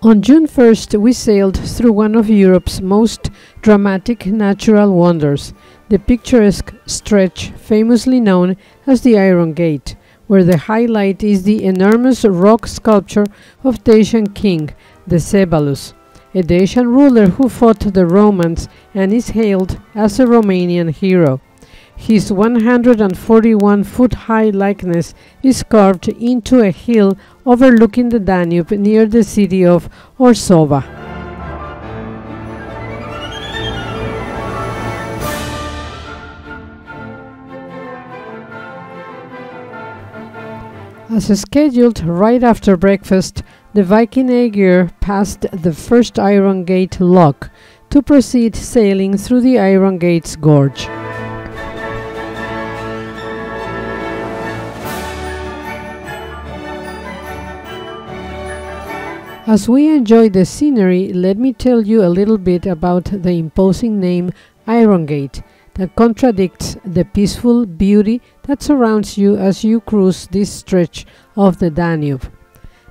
On June 1st, we sailed through one of Europe's most dramatic natural wonders, the picturesque stretch famously known as the Iron Gate, where the highlight is the enormous rock sculpture of Dacian king, Decebalus, a Dacian ruler who fought the Romans and is hailed as a Romanian hero. His 141-foot-high likeness is carved into a hill overlooking the Danube near the city of Orsova. As scheduled right after breakfast, the Viking Aegir passed the first Iron Gate lock to proceed sailing through the Iron Gate's Gorge. As we enjoy the scenery, let me tell you a little bit about the imposing name Iron Gate that contradicts the peaceful beauty that surrounds you as you cruise this stretch of the Danube.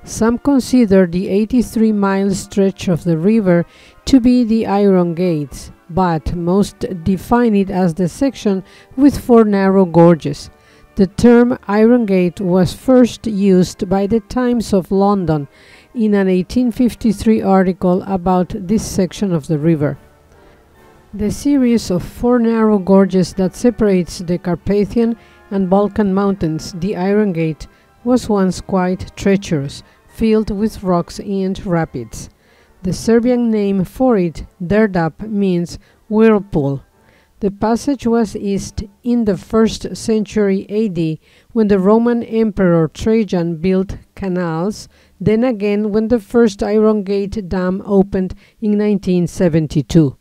Some consider the 83-mile stretch of the river to be the Iron Gates, but most define it as the section with 4 narrow gorges. The term Iron Gate was first used by the Times of London in an 1853 article about this section of the river. The series of 4 narrow gorges that separates the Carpathian and Balkan mountains, the Iron Gate, was once quite treacherous, filled with rocks and rapids. The Serbian name for it, Derdap, means whirlpool. The passage was east in the 1st century AD when the Roman Emperor Trajan built canals, then again when the first Iron Gate dam opened in 1972.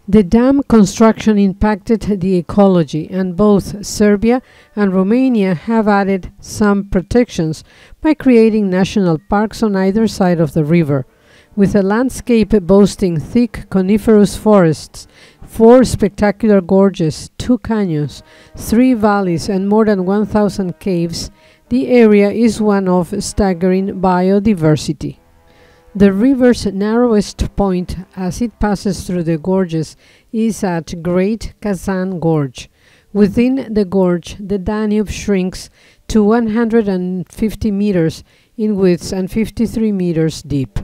The dam construction impacted the ecology, and both Serbia and Romania have added some protections by creating national parks on either side of the river. With a landscape boasting thick coniferous forests, 4 spectacular gorges, 2 canyons, 3 valleys and more than 1,000 caves, the area is one of staggering biodiversity. The river's narrowest point as it passes through the gorges is at Great Kazan Gorge. Within the gorge, the Danube shrinks to 150 meters in width and 53 meters deep.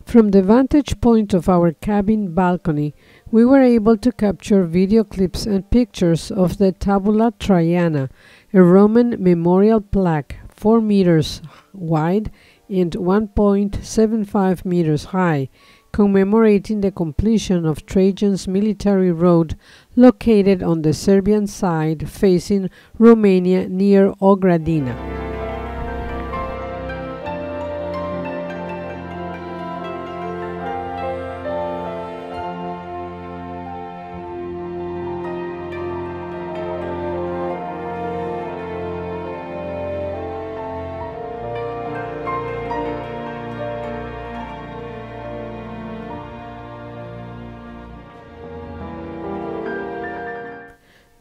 From the vantage point of our cabin balcony, we were able to capture video clips and pictures of the Tabula Traiana, a Roman memorial plaque 4 meters wide and 1.75 meters high, commemorating the completion of Trajan's military road located on the Serbian side facing Romania near Ogradina.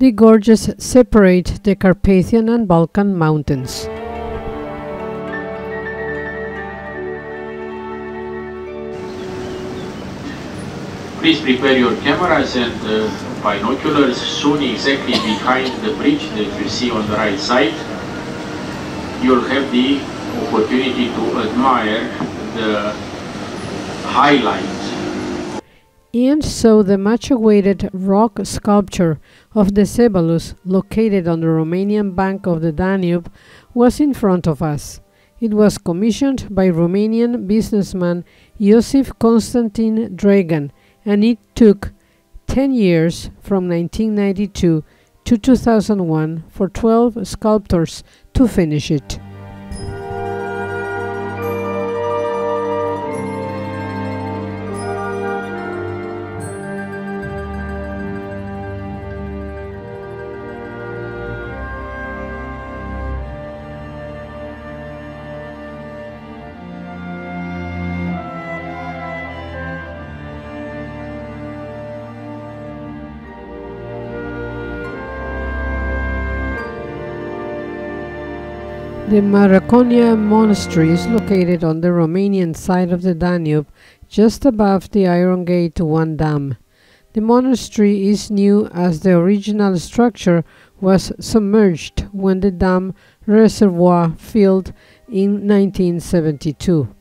The gorges separate the Carpathian and Balkan mountains. Please prepare your cameras and binoculars soon exactly behind the bridge that you see on the right side. You'll have the opportunity to admire the highlights. And so the much-awaited rock sculpture of Decebalus, located on the Romanian bank of the Danube, was in front of us. It was commissioned by Romanian businessman Iosif Constantin Dragan, and it took 10 years from 1992 to 2001 for 12 sculptors to finish it. The Moroccan Monastery is located on the Romanian side of the Danube, just above the Iron Gate 1 dam. The monastery is new as the original structure was submerged when the dam reservoir filled in 1972.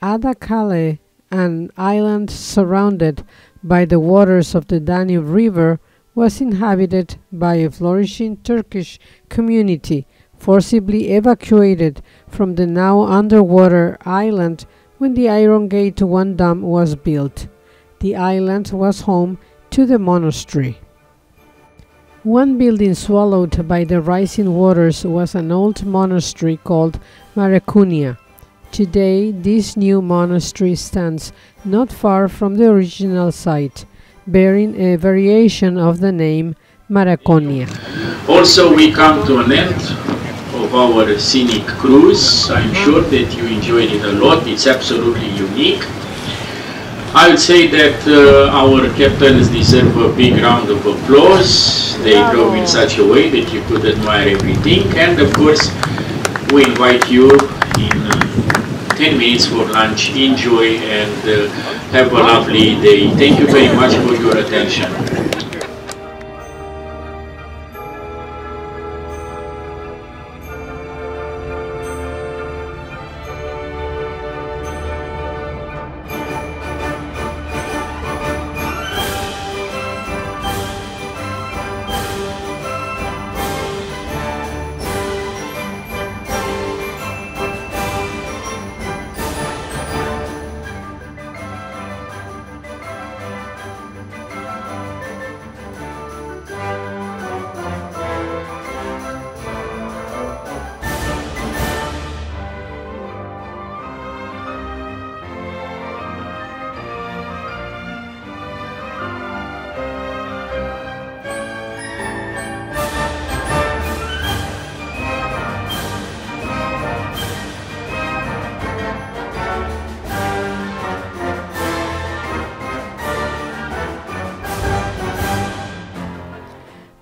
Adakale, an island surrounded by the waters of the Danube River, was inhabited by a flourishing Turkish community, forcibly evacuated from the now underwater island when the Iron Gate 1 dam was built. The island was home to the monastery. One building swallowed by the rising waters was an old monastery called Moroccan. Today, this new monastery stands not far from the original site, bearing a variation of the name Moroccan. Also, we come to an end of our scenic cruise. I'm sure that you enjoyed it a lot. It's absolutely unique. I would say that our captains deserve a big round of applause. They drove in such a way that you could admire everything. And of course, we invite you in 10 minutes for lunch. Enjoy and have a lovely day. Thank you very much for your attention.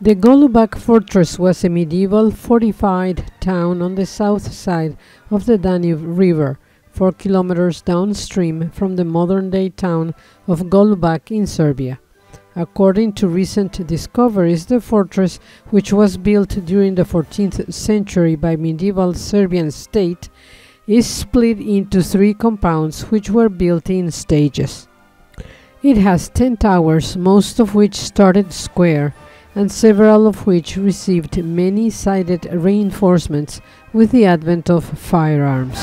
The Goldbach Fortress was a medieval fortified town on the south side of the Danube River, 4 kilometers downstream from the modern-day town of Goldbach in Serbia. According to recent discoveries, the fortress, which was built during the 14th century by medieval Serbian state, is split into 3 compounds which were built in stages. It has 10 towers, most of which started square, and several of which received many-sided reinforcements with the advent of firearms.